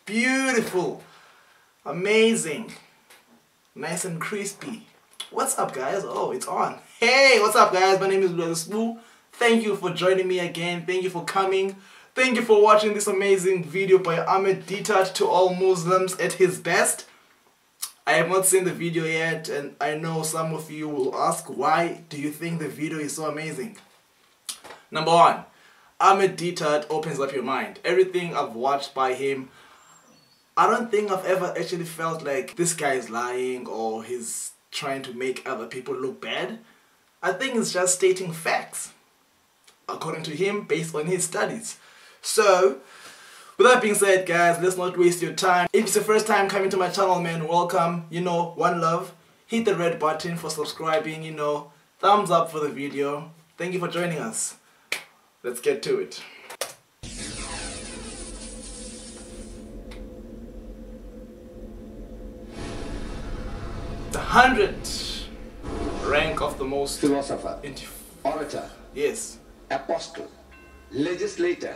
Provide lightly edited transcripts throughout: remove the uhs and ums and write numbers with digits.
Beautiful. Amazing. Nice and crispy. What's up, guys? Oh, it's on. Hey, what's up, guys? My name is Brother Spoo. Thank you for joining me again. Thank you for coming. Thank you for watching this amazing video by Ahmed Deedat, to all Muslims at his best. I have not seen the video yet, and I know some of you will ask, why do you think the video is so amazing? Number one, Ahmed Deedat opens up your mind. Everything I've watched by him, I don't think I've ever actually felt like this guy is lying or he's trying to make other people look bad. I think it's just stating facts, according to him, based on his studies. So, with that being said, guys, let's not waste your time. If it's your first time coming to my channel, man, welcome. You know, one love. Hit the red button for subscribing, you know. Thumbs up for the video. Thank you for joining us. Let's get to it. The 100th rank of the most philosopher, orator, yes, apostle, legislator,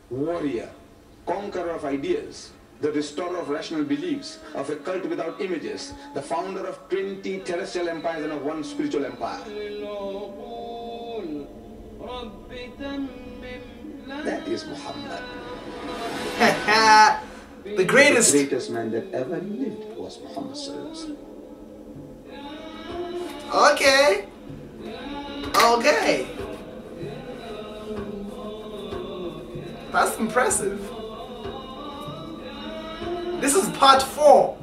warrior, conqueror of ideas, the restorer of rational beliefs, of a cult without images, the founder of 20 terrestrial empires and of one spiritual empire. That is Muhammad. The greatest. The greatest man that ever lived was Muhammad. Okay. Okay. That's impressive. This is part 4.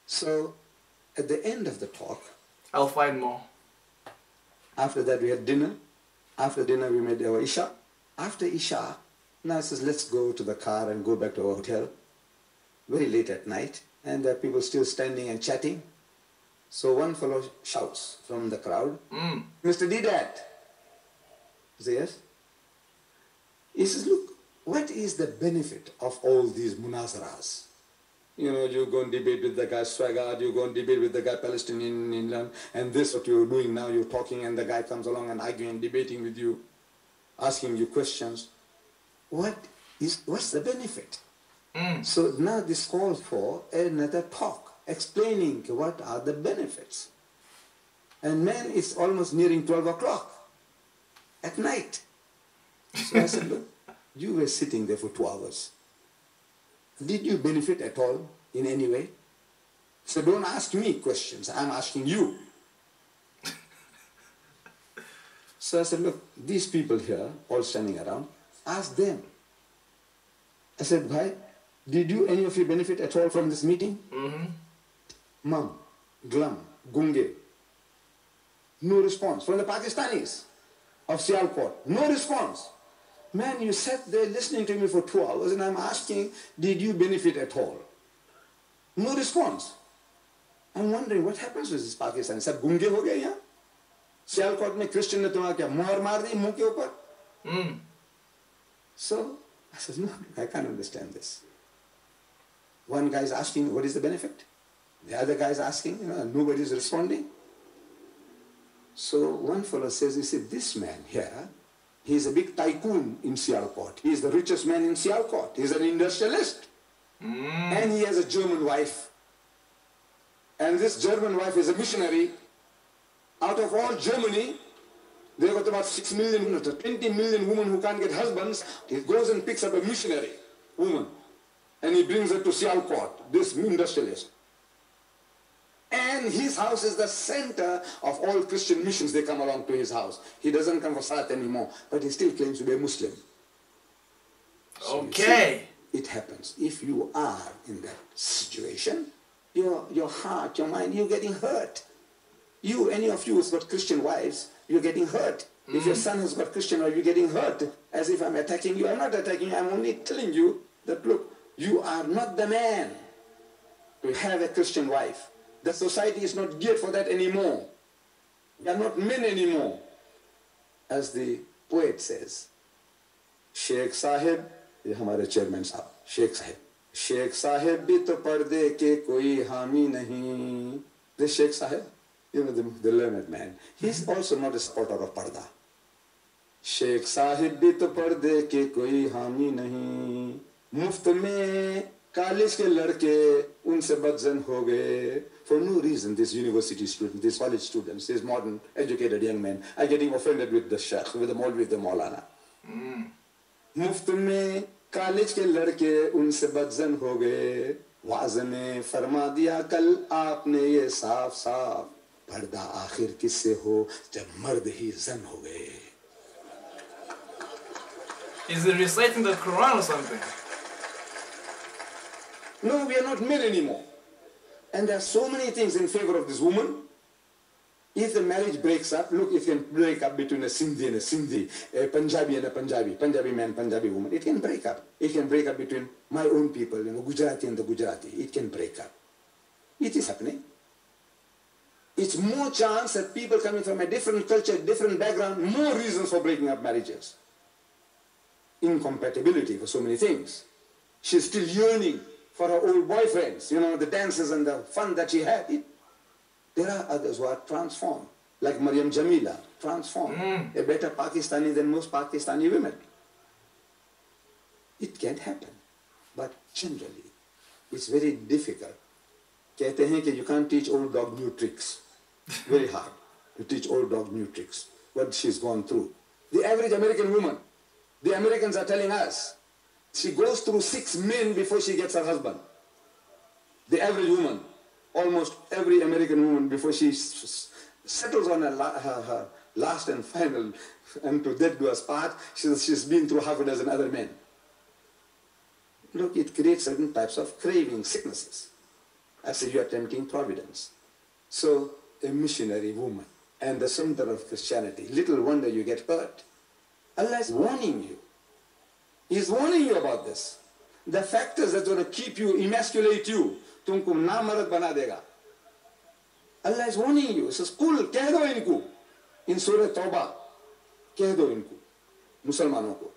So, at the end of the talk, I'll find more. After that we had dinner. After dinner we made our Isha. After Isha, now it says, let's go to the car and go back to our hotel. Very late at night, and there are people still standing and chatting. So one fellow shouts from the crowd, Mr. Deedat. I say, yes? He says, look, what is the benefit of all these munazaras? You know, you go and debate with the guy Swagard, you go and debate with the guy Palestinian in England, and this what you're doing now, you're talking and the guy comes along and arguing, debating with you, asking you questions. What's the benefit? So now this calls for another talk, explaining what are the benefits. And man, it's almost nearing 12 o'clock at night. So I said, look, you were sitting there for 2 hours. Did you benefit at all in any way? So don't ask me questions, I'm asking you. So I said, look, these people here, all standing around, ask them. I said, why? Did you, any of you, benefit at all from this meeting? Mum, Glum, Gunge. No response. From the Pakistanis of Sialkot, no response. Man, you sat there listening to me for 2 hours and I'm asking, did you benefit at all? No response. I'm wondering what happens with this Pakistani. Sab gunge ho gaye yahan? Sialkot mein Christian ne tumhara kya mohar maar di muh ke upar? So I said, no, I can't understand this. One guy is asking, what is the benefit? The other guy is asking, nobody is responding. So one fellow says, he said, this man here, he is a big tycoon in Sialkot. He is the richest man in Sialkot. He is an industrialist. And he has a German wife. And this German wife is a missionary. Out of all Germany, they've got about 6 million, 20 million women who can't get husbands. He goes and picks up a missionary woman. And he brings her to Sialkot, this industrialist. And his house is the center of all Christian missions. They come along to his house. He doesn't come for Salat anymore, but he still claims to be a Muslim. So okay. See, it happens. If you are in that situation, your heart, your mind, you're getting hurt. You, any of you who's got Christian wives, you're getting hurt. If your son has got Christian wife, you're getting hurt. As if I'm attacking you. I'm not attacking you. I'm only telling you that, look, you are not the man to have a Christian wife. The society is not geared for that anymore. We are not men anymore. As the poet says, Sheikh Sahib, ये हमारे chairman साहब, Sheikh Sahib. Sheikh Sahib भी तो पर्दे के कोई हामी नहीं. The Sheikh Sahib, the learned man, he's also not a supporter of parda. Sheikh Sahib भी तो पर्दे के कोई हामी नहीं, मुफ्त में कॉलेज के लड़के उनसे बदजन हो गए. For no reason, this university student, these college students, these modern educated young men are getting offended with the sheikh, with the Maulvi, with the Maulana. मुफ्त में कॉलेज के लड़के उनसे बदजन हो गए. वाज़ ने फरमा दिया कल आपने ये साफ साफ, पर्दा आखिर किससे हो जब मर्द ही जन हो गए. Is he reciting the Quran or something? No, we are not men anymore. And there are so many things in favor of this woman. If the marriage breaks up, look, it can break up between a Sindhi and a Sindhi, a Punjabi and a Punjabi, Punjabi man, Punjabi woman. It can break up. It can break up between my own people, Gujarati and the Gujarati. It can break up. It is happening. It's more chance that people coming from a different culture, different background, more reasons for breaking up marriages. Incompatibility for so many things. She's still yearning for her old boyfriends, the dances and the fun that she had. There are others who are transformed, like Maryam Jamila, transformed, a better Pakistani than most Pakistani women. It can't happen, but generally, it's very difficult. कहते हैं कि you can't teach old dog new tricks. Very hard to teach old dog new tricks. What she's gone through. The average American woman, the Americans are telling us, she goes through 6 men before she gets her husband. The average woman, almost every American woman, before she settles on her last and final, and to death do us part, she's been through half a dozen other men. Look, it creates certain types of craving, sicknesses. I say you are tempting providence. So, a missionary woman and the center of Christianity, little wonder you get hurt. Allah is warning you. He is warning you about this. The factors that are going to keep you, emasculate you, तुमको नामर्द बना देगा. Allah is warning you. He says, "Kul, कह दो इनको." In Surah Tawbah, कह दो इनको, मुसलमानों को.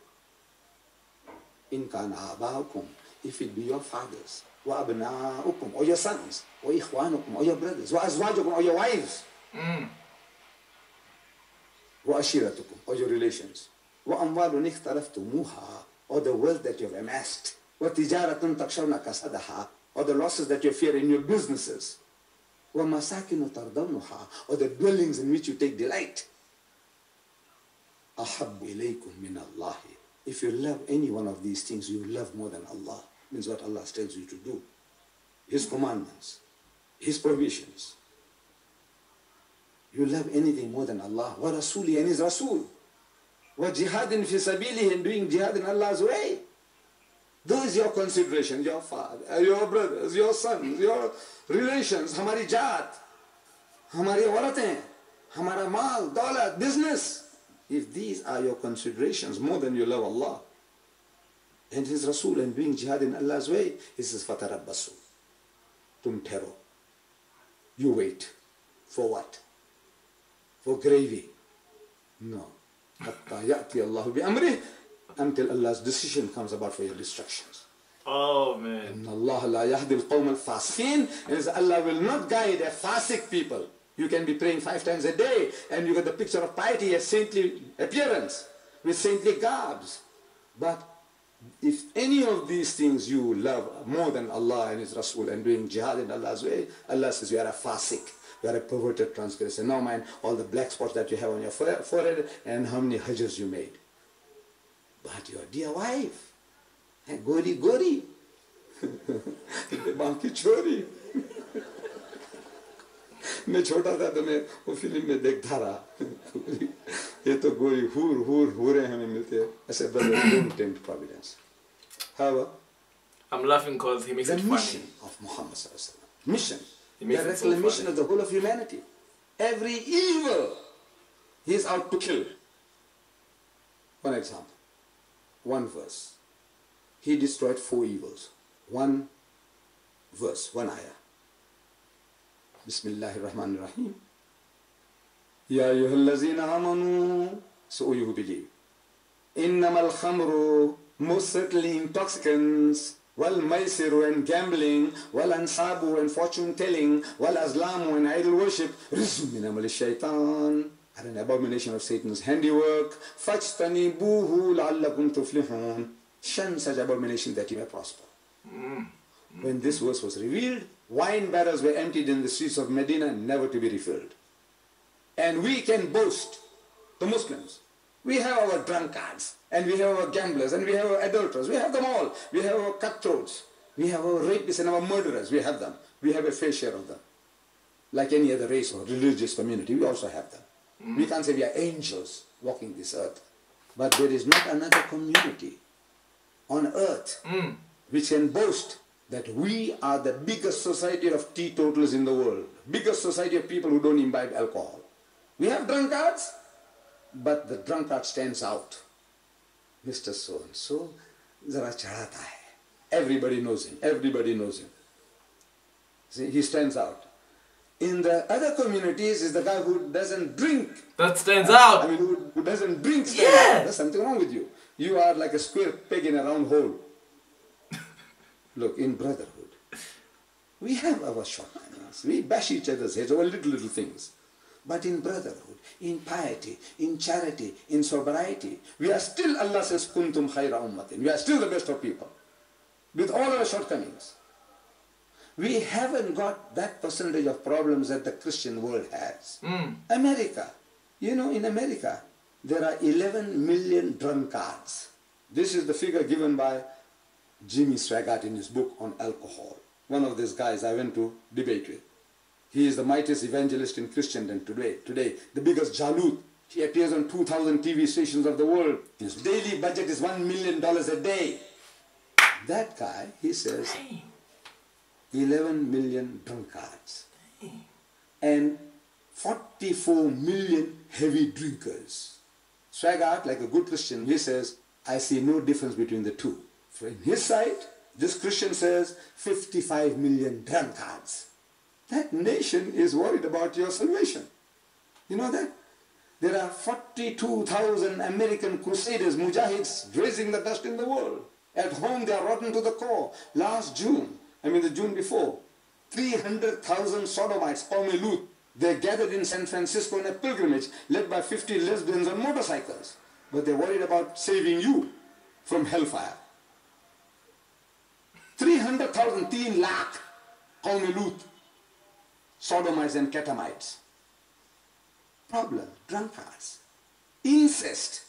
In kana abakum, if it be your fathers, wa abnaukum, or your sons, or ikhwanukum, or your brothers, wa azwajukum, or your wives, wa ashiratukum, or your relations, wa amwalun ikhtaraftumuha, or the wealth that you have amassed, wa tijaratun takshawna kasadaha, or the losses that you fear in your businesses, wa masakinu tardawnuha, or the dwellings in which you take delight. Ahabbu ilaykum min Allahi. If you love any one of these things, you love more than Allah. Means what Allah tells you to do. His commandments, His provisions. You love anything more than Allah. Wa Rasuli and His Rasul. Wa jihadin fi sabilihi, and doing jihad in Allah's way. Those your consideration, your father, your brothers, your sons, your relations, hamari jaat, hamari auratein, hamara mal, daulat, business. If these are your considerations more than you love Allah and His Rasul and doing jihad in Allah's way, He says, "Fatarabbasu." Tum thero. You wait. For what? For gravy? No. Hatta ya'ti Allahu bi amrih, until Allah's decision comes about for your destructions. Oh man. Inna Allah la yahdi al-qawm al-fasiqin, and Allah will not guide a fasiq people. You can be praying 5 times a day, and you get the picture of piety, a saintly appearance, with saintly garbs. But if any of these things you love more than Allah and His Rasul and doing jihad in Allah's way, Allah says you are a fasiq, you are a perverted transgressor. Now mind all the black spots that you have on your forehead and how many hajjs you made. But your dear wife, gori gori, banki chori. मैं छोटा था तो मैं वो film में देखता रहा ये तो गोरी हूरे हमें मिलते हैं ऐसे don't tempt providence. However, I'm laughing because he makes it funny. The mission of Muhammad sallallahu alaihi wasallam, mission, He makes the it so reclamation funny. of the whole of humanity, every evil he is out to kill. One example, one verse, he destroyed 4 evils. One verse, one ayah. Bismillahirrahmanirrahim. Ya ayyuhallazina amanu, so you who believe. Innamal khamru, most certainly intoxicants, wal maisiru and gambling, wal ansabu and fortune telling, wal azlamu and idol worship, rizum min amali shaitan, are an abomination of Satan's handiwork. فَاجْتَنِبُوهُ لَعَلَّكُمْ تُفْلِحُونَ. Shun such abomination that you may prosper. When this verse was revealed, wine barrels were emptied in the streets of Medina, never to be refilled. And we can boast, the Muslims, we have our drunkards, and we have our gamblers, and we have our adulterers, we have them all. We have our cutthroats, we have our rapists and our murderers, we have them. We have a fair share of them. Like any other race or religious community, we also have them. We can't say we are angels walking this earth. But there is not another community on earth which can boast that we are the biggest society of teetotalers in the world, biggest society of people who don't imbibe alcohol. We have drunkards, but the drunkard stands out. Mr. So-and-so, zara chadhata hai. Everybody knows him, everybody knows him. See, he stands out. In the other communities is the guy who doesn't drink. That stands out. I mean, who doesn't drink stands out. There's something wrong with you. You are like a square peg in a round hole. Look, in brotherhood, we have our shortcomings. We bash each other's heads over little things. But in brotherhood, in piety, in charity, in sobriety, we are still, Allah says, kuntum khayra ummatin. We are still the best of people. With all our shortcomings. We haven't got that percentage of problems that the Christian world has. America. You know, in America, there are 11 million drunkards. This is the figure given by Jimmy Swaggart in his book on alcohol. One of these guys I went to debate with. He is the mightiest evangelist in Christendom today, the biggest jalut. He appears on 2,000 TV stations of the world. His daily budget is $1 million a day. That guy, he says, 11 million drunkards and 44 million heavy drinkers. Swaggart, like a good Christian, he says, I see no difference between the two. So in his side, this Christian says 55 million drunkards. That nation is worried about your salvation. You know that? There are 42,000 American crusaders, mujahids, raising the dust in the world. At home they are rotten to the core. Last June, the June before, 300,000 sodomites, Qawmi Lut, they gathered in San Francisco in a pilgrimage led by 50 lesbians on motorcycles. But they're worried about saving you from hellfire. 300,000, 3 lakh, Qawmi Lut, sodomites and catamites. Problem, drunkards. Incest.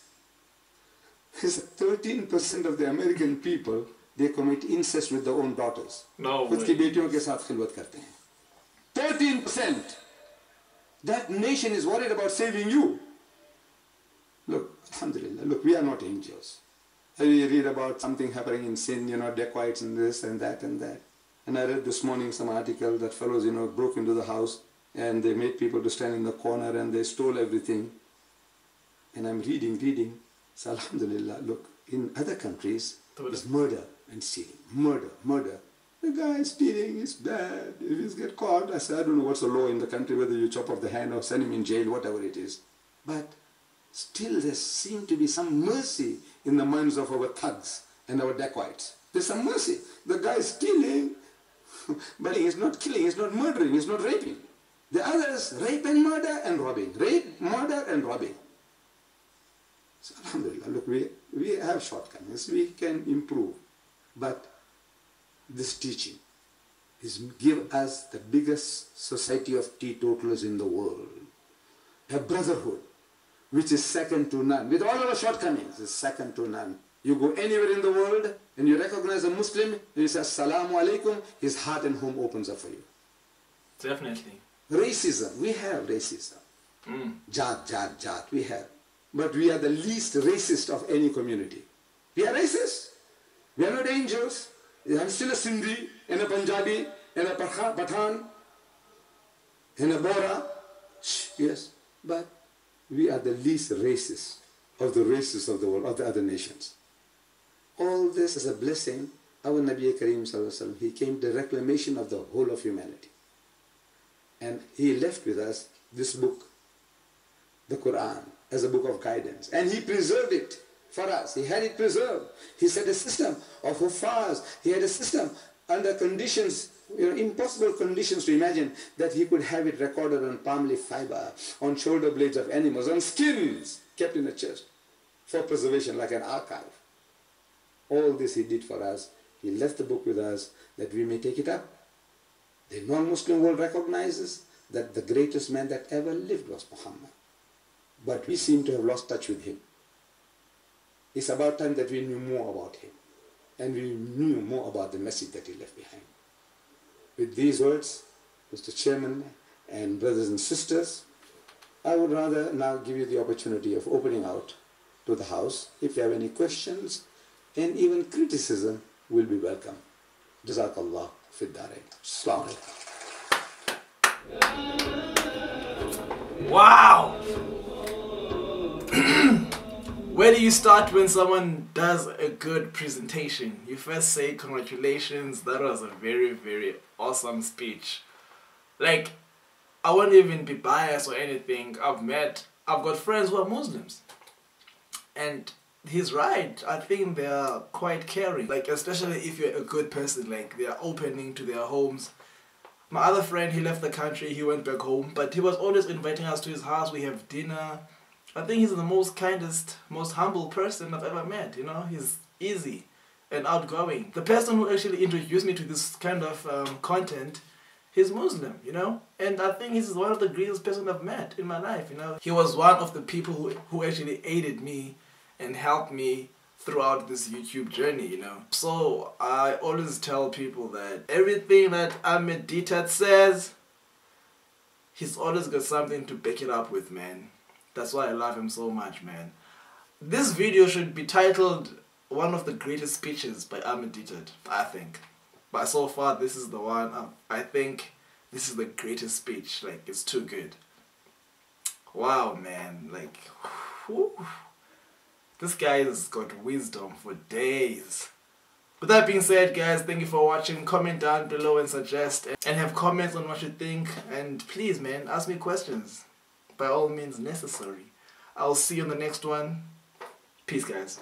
13% of the American people, they commit incest with their own daughters. No way. 13%. That nation is worried about saving you. Look, alhamdulillah, look, we are not angels. We read about something happening in sin, dacoits and this and that and that. And I read this morning some article that fellows, broke into the house and they made people to stand in the corner and they stole everything. And I'm reading. So alhamdulillah, look, in other countries, there's murder and stealing. Murder. The guy stealing is bad. If he's get caught, I said, I don't know what's the law in the country, whether you chop off the hand or send him in jail, whatever it is. But still there seems to be some mercy in the minds of our thugs and our dacoits. There's some mercy. The guy is stealing, but he's not killing, he's not murdering, he's not raping. The others, rape and murder and robbing. Rape, murder and robbing. So alhamdulillah, look, we have shortcomings, we can improve. But this teaching is give us the biggest society of teetotalers in the world. A brotherhood which is second to none. With all our shortcomings, is second to none. You go anywhere in the world and you recognize a Muslim and you say Assalamu alaikum, his heart and home opens up for you. Definitely. Racism, we have racism. Jat, we have. But we are the least racist of any community. We are racist. We are not angels. I'm still a Sindhi, and a Punjabi, and a Pathan, and a Bora. Yes, but we are the least racist of the races of the world, of the other nations. All this is a blessing. Our Nabi Kareem Sallallahu Alaihi Wasallam, he came to reclamation of the whole of humanity. And he left with us this book, the Quran, as a book of guidance. And he preserved it for us. He had it preserved. He set a system of huffaz. He had a system under conditions, impossible conditions to imagine that he could have it recorded on palm leaf fiber, on shoulder blades of animals, on skins kept in a chest for preservation like an archive. All this he did for us. He left the book with us that we may take it up. The non-Muslim world recognizes that the greatest man that ever lived was Muhammad. But we seem to have lost touch with him. It's about time that we knew more about him. And we knew more about the message that he left behind. With these words, Mr. Chairman and brothers and sisters, I would rather now give you the opportunity of opening out to the House. If you have any questions and even criticism, will be welcome. Jazakallah fi ddarain. Assalamu alaikum. Wow! Where do you start when someone does a good presentation? You first say congratulations, that was a very, very awesome speech. Like, I won't even be biased or anything. I've got friends who are Muslims. And he's right. I think they are quite caring. Like, especially if you're a good person, like they are opening to their homes. My other friend, he left the country, he went back home, but he was always inviting us to his house. We have dinner. I think he's the most kindest, most humble person I've ever met, He's easy and outgoing. The person who actually introduced me to this kind of content, he's Muslim, And I think he's one of the greatest person I've met in my life, He was one of the people who actually aided me and helped me throughout this YouTube journey, So I always tell people that everything that Ahmed Deedat says, he's always got something to back it up with, man. That's why I love him so much, man. This video should be titled one of the greatest speeches by Ahmed Deedat, I think. But so far, this is the one. I think this is the greatest speech. Like, it's too good. Wow, man. Like, whew. This guy has got wisdom for days. With that being said, guys, thank you for watching. Comment down below and suggest. And have comments on what you think. And please, man, ask me questions. By all means necessary. I'll see you on the next one. Peace, guys.